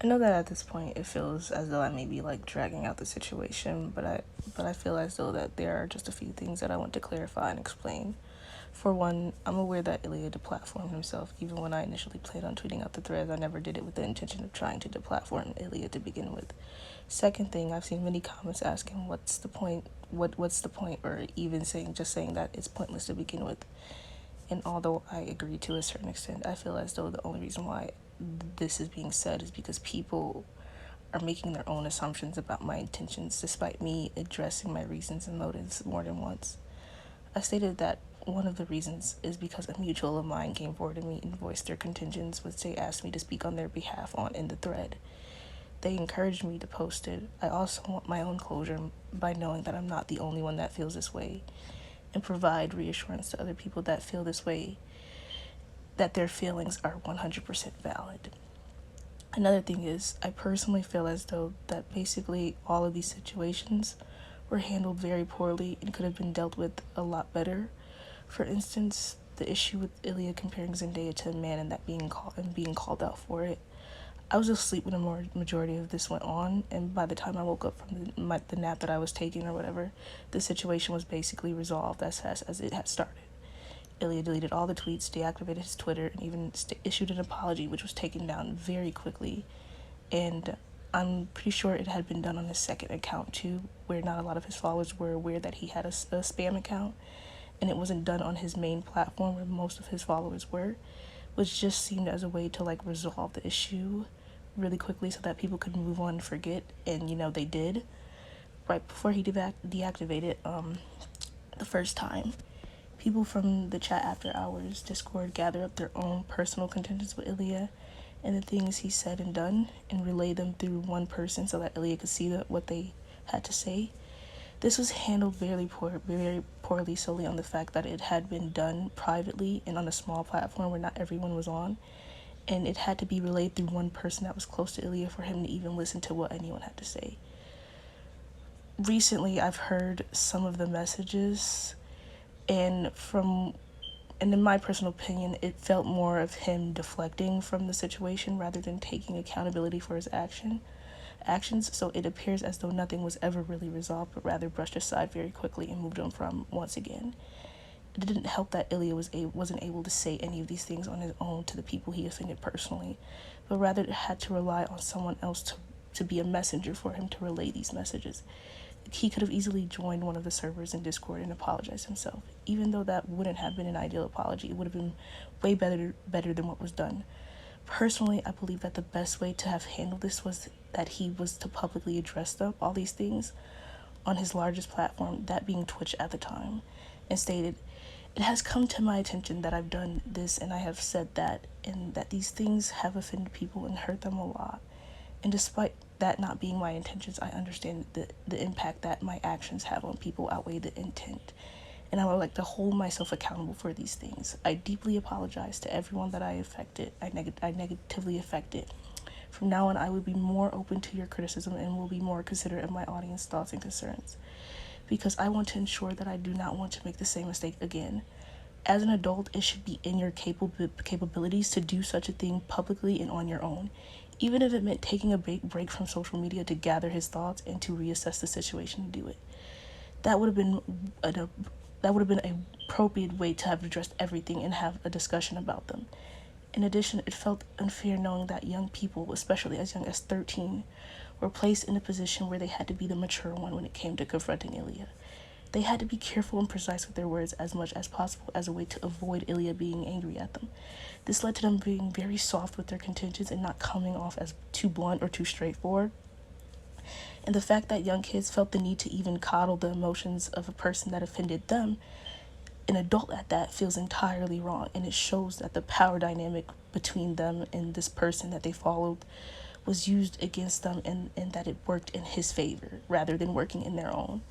I know that at this point it feels as though I may be like dragging out the situation, but I feel as though that there are just a few things that I want to clarify and explain. For one, I'm aware that Ilya deplatformed himself. Even when I initially planned on tweeting out the threads, I never did it with the intention of trying to deplatform Ilya to begin with. Second thing, I've seen many comments asking what's the point, what's the point, or even saying that it's pointless to begin with. And although I agree to a certain extent, I feel as though the only reason why this is being said is because people are making their own assumptions about my intentions, despite me addressing my reasons and motives more than once. I stated that one of the reasons is because a mutual of mine came forward to me and voiced their contentions, which they asked me to speak on their behalf on in the thread. They encouraged me to post it. I also want my own closure by knowing that I'm not the only one that feels this way, and provide reassurance to other people that feel this way that their feelings are 100% valid. Another thing is, I personally feel as though that basically all of these situations were handled very poorly and could have been dealt with a lot better. For instance, the issue with Ilya comparing Zendaya to a man and that being called out for it. I was asleep when the majority of this went on, and by the time I woke up from the nap that I was taking or whatever, the situation was basically resolved as fast as it had started. Ilya deleted all the tweets, deactivated his Twitter, and even issued an apology, which was taken down very quickly. And I'm pretty sure it had been done on his second account too, where not a lot of his followers were aware that he had a spam account, and it wasn't done on his main platform where most of his followers were, which just seemed as a way to like resolve the issue really quickly so that people could move on and forget. And they did. Right before he deactivated the first time, people from the chat after hours Discord gathered up their own personal contentions with Ilya and the things he said and done, and relayed them through one person so that Ilya could see what they had to say. This was handled very poorly solely on the fact that it had been done privately and on a small platform where not everyone was on, and it had to be relayed through one person that was close to Ilya for him to even listen to what anyone had to say. Recently, I've heard some of the messages, and in my personal opinion, it felt more of him deflecting from the situation rather than taking accountability for his actions, so it appears as though nothing was ever really resolved, but rather brushed aside very quickly and moved on from once again. It didn't help that Ilya wasn't able to say any of these things on his own to the people he offended personally, but rather had to rely on someone else to be a messenger for him to relay these messages. He could have easily joined one of the servers in Discord and apologized himself. Even though that wouldn't have been an ideal apology, it would have been way better than what was done. Personally, I believe that the best way to have handled this was that he was to publicly address all these things on his largest platform, that being Twitch at the time, and stated, "It has come to my attention that I've done this and I have said that, and that these things have offended people and hurt them a lot. And despite that not being my intentions, I understand the impact that my actions have on people outweigh the intent. And I would like to hold myself accountable for these things. I deeply apologize to everyone that I affected. I negatively affected. From now on, I will be more open to your criticism and will be more considerate of my audience thoughts and concerns, because I want to ensure that I do not want to make the same mistake again. As an adult, it should be in your capabilities to do such a thing publicly and on your own, even if it meant taking a break from social media to gather his thoughts and to reassess the situation and do it. That would have been an appropriate way to have addressed everything and have a discussion about them. In addition, it felt unfair knowing that young people, especially as young as 13, were placed in a position where they had to be the mature one when it came to confronting Ilya. They had to be careful and precise with their words as much as possible as a way to avoid Ilya being angry at them. This led to them being very soft with their contentions and not coming off as too blunt or too straightforward. And the fact that young kids felt the need to even coddle the emotions of a person that offended them, an adult at that, feels entirely wrong, and it shows that the power dynamic between them and this person that they followed was used against them, and that it worked in his favor rather than working in their own.